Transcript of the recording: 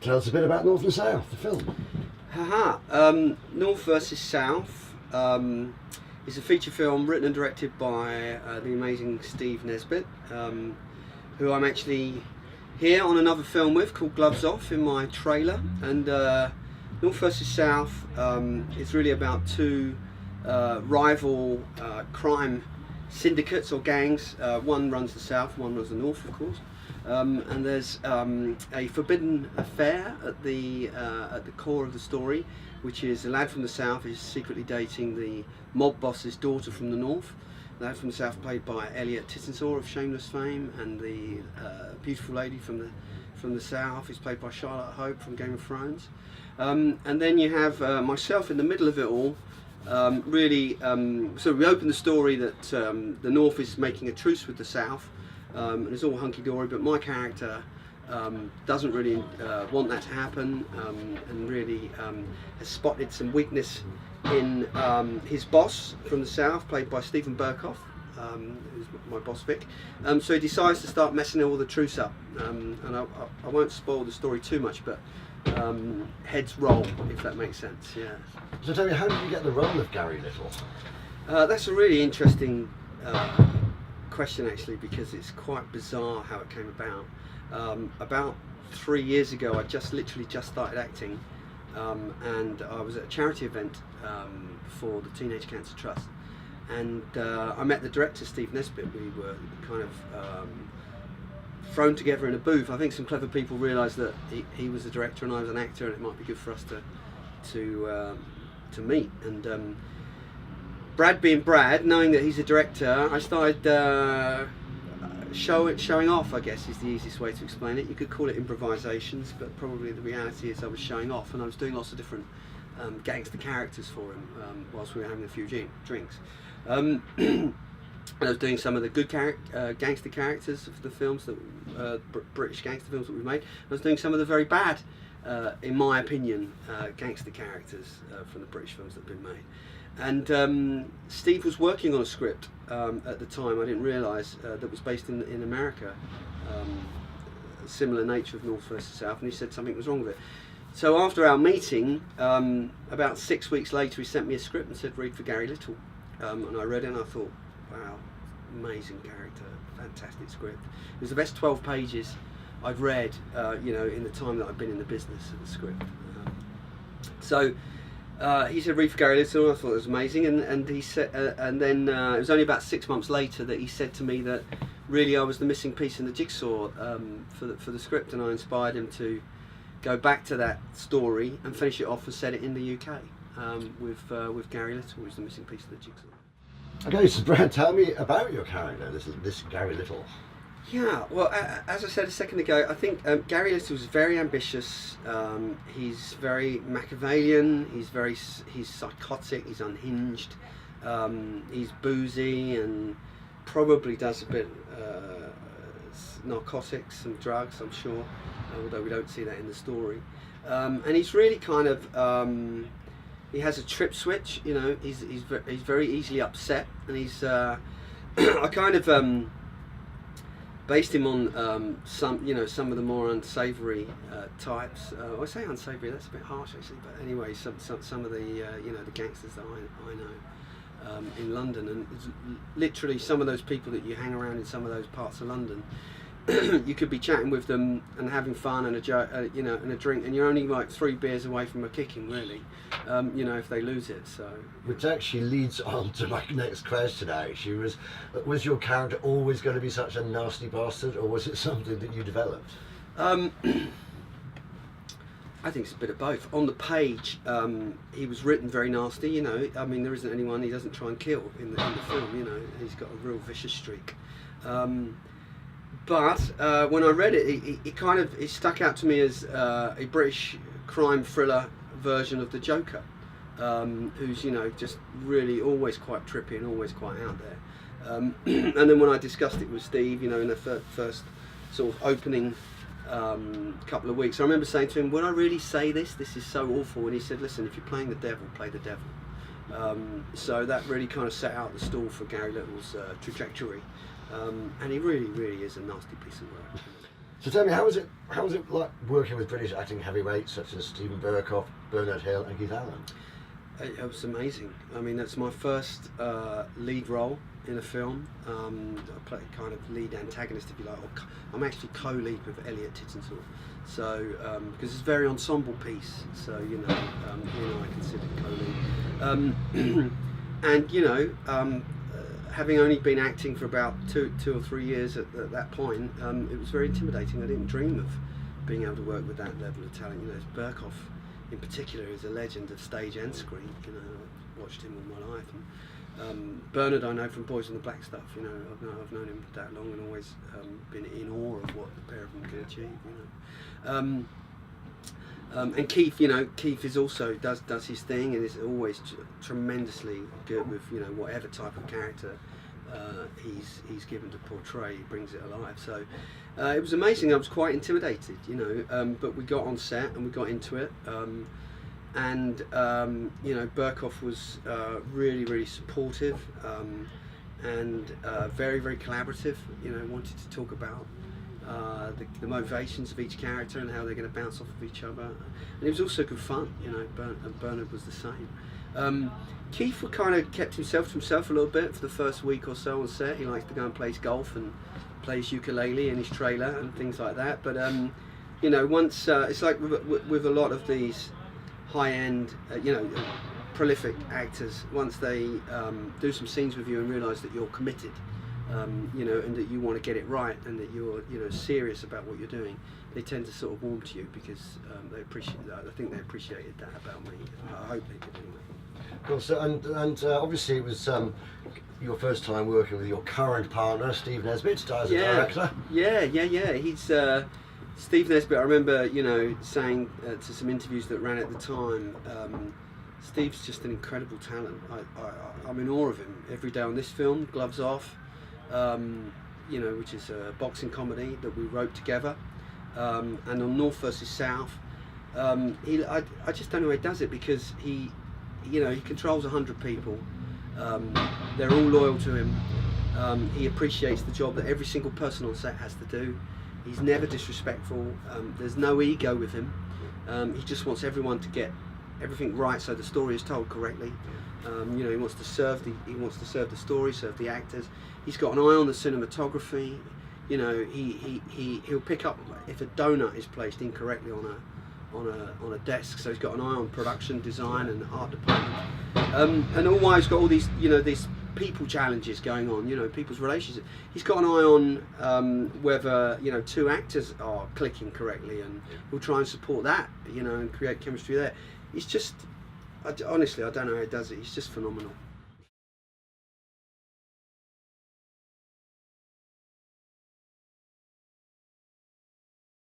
Tell us a bit about North and South, the film. North versus South is a feature film written and directed by the amazing Steven Nesbit, who I'm actually here on another film with called Gloves Off in my trailer. And North versus South is really about two rival crime syndicates or gangs. One runs the south, one runs the north, of course. And there's a forbidden affair at the core of the story, which is a lad from the south is secretly dating the mob boss's daughter from the north. The lad from the south, played by Elliot Tittensaw of Shameless fame, and the beautiful lady from the south is played by Charlotte Hope from Game of Thrones. And then you have myself in the middle of it all. So we open the story that the north is making a truce with the south. And it's all hunky-dory, but my character doesn't really want that to happen, and really has spotted some weakness in his boss from the south, played by Stephen Burkoff, who's my boss Vic. So he decides to start messing all the truce up, and I won't spoil the story too much, but heads roll, if that makes sense. Yeah. So tell me, how did you get the role of Gary Little? That's a really interesting question, actually, because it's quite bizarre how it came about. About 3 years ago, I literally just started acting, and I was at a charity event for the Teenage Cancer Trust, and I met the director, Steven Nesbit. We were kind of thrown together in a booth. I think some clever people realised that he was the director and I was an actor, and it might be good for us to meet. And Brad being Brad, knowing that he's a director, I started showing off, I guess is the easiest way to explain it. You could call it improvisations, but probably the reality is I was showing off, and I was doing lots of different gangster characters for him whilst we were having a few drinks. I was doing some of the good gangster characters of the films, British gangster films that we made. I was doing some of the very bad, in my opinion, gangster characters from the British films that have been made. And Steve was working on a script at the time, I didn't realise, that was based in America, similar nature of North versus South, and he said something was wrong with it. So after our meeting, about 6 weeks later, he sent me a script and said, read for Gary Little. And I read it and I thought, wow, amazing character, fantastic script. It was the best 12 pages I've read, in the time that I've been in the business of the script. So he said, read for Gary Little, and I thought it was amazing. And he said, and then it was only about 6 months later that he said to me that really I was the missing piece in the jigsaw for the script, and I inspired him to go back to that story and finish it off and set it in the UK with Gary Little, who's the missing piece of the jigsaw. Okay, so Brad, tell me about your character, this Gary Little. Yeah, well, as I said a second ago, I think Gary Little is very ambitious. He's very Machiavellian. He's psychotic. He's unhinged. He's boozy and probably does a bit narcotics and drugs, I'm sure, although we don't see that in the story. And he's really kind of he has a trip switch. He's very easily upset, and he's I kind of based him on some of the more unsavoury types. I say unsavoury, that's a bit harsh actually, but anyway, some of the the gangsters that I know in London, and literally some of those people that you hang around in some of those parts of London. You could be chatting with them and having fun and and a drink, and you're only like 3 beers away from a kicking, really. If they lose it. So, which actually leads on to my next question. Actually, was your character always going to be such a nasty bastard, or was it something that you developed? I think it's a bit of both. On the page, he was written very nasty. I mean, there isn't anyone he doesn't try and kill in the film. He's got a real vicious streak. But when I read it, it stuck out to me as a British crime thriller version of the Joker, who's just really always quite trippy and always quite out there. And then when I discussed it with Steve, in the first sort of opening couple of weeks, I remember saying to him, "Would I really say this? This is so awful." And he said, "Listen, if you're playing the devil, play the devil." So that really kind of set out the stall for Gary Little's trajectory. And he really, really is a nasty piece of work. So tell me, how was it like working with British acting heavyweights such as Stephen Burkoff, Bernard Hill and Keith Allen? It was amazing. I mean, that's my first lead role in a film. I play kind of lead antagonist, if you like. I'm actually co-lead with Elliot Tittinsall. So, because it's a very ensemble piece, so I consider co-lead. And having only been acting for about two or 3 years at that point, it was very intimidating. I didn't dream of being able to work with that level of talent. Burkoff in particular is a legend of stage and screen. I've watched him all my life. And Bernard I know from Boys on the Black Stuff. I've known him that long and always been in awe of what the pair of them can achieve. And Keith, Keith is also does his thing and is always tremendously good with whatever type of character he's given to portray. He brings it alive. So it was amazing. I was quite intimidated, but we got on set and we got into it. Burkoff was really, really supportive and very, very collaborative. Wanted to talk about the motivations of each character and how they're going to bounce off of each other, and it was also good fun. And Bernard was the same. Keith kind of kept himself to himself a little bit for the first week or so on set. He likes to go and plays golf and plays ukulele in his trailer and things like that. But once it's like with a lot of these high-end, prolific actors, once they do some scenes with you and realise that you're committed, and that you want to get it right, and that you're serious about what you're doing, they tend to sort of warm to you because they appreciate that. I think they appreciated that about me. I hope they did anyway. Cool. So and obviously it was your first time working with your current partner, Steven Nesbit, as a director. Yeah. He's Steve Nesbit. I remember, saying to some interviews that ran at the time, Steve's just an incredible talent. I'm in awe of him every day on this film, Gloves Off, which is a boxing comedy that we wrote together, and on North vs South. I just don't know how he does it, because he controls 100 people. They're all loyal to him. He appreciates the job that every single person on set has to do. He's never disrespectful. There's no ego with him. He just wants everyone to get everything right, so the story is told correctly. He wants to serve the story, serve the actors. He's got an eye on the cinematography. He'll pick up if a donut is placed incorrectly on a desk. So he's got an eye on production design and art department. And always got all these these people challenges going on. People's relationships. He's got an eye on whether two actors are clicking correctly, and he'll try and support that. And create chemistry there. He's just, honestly, I don't know how he does it. He's just phenomenal.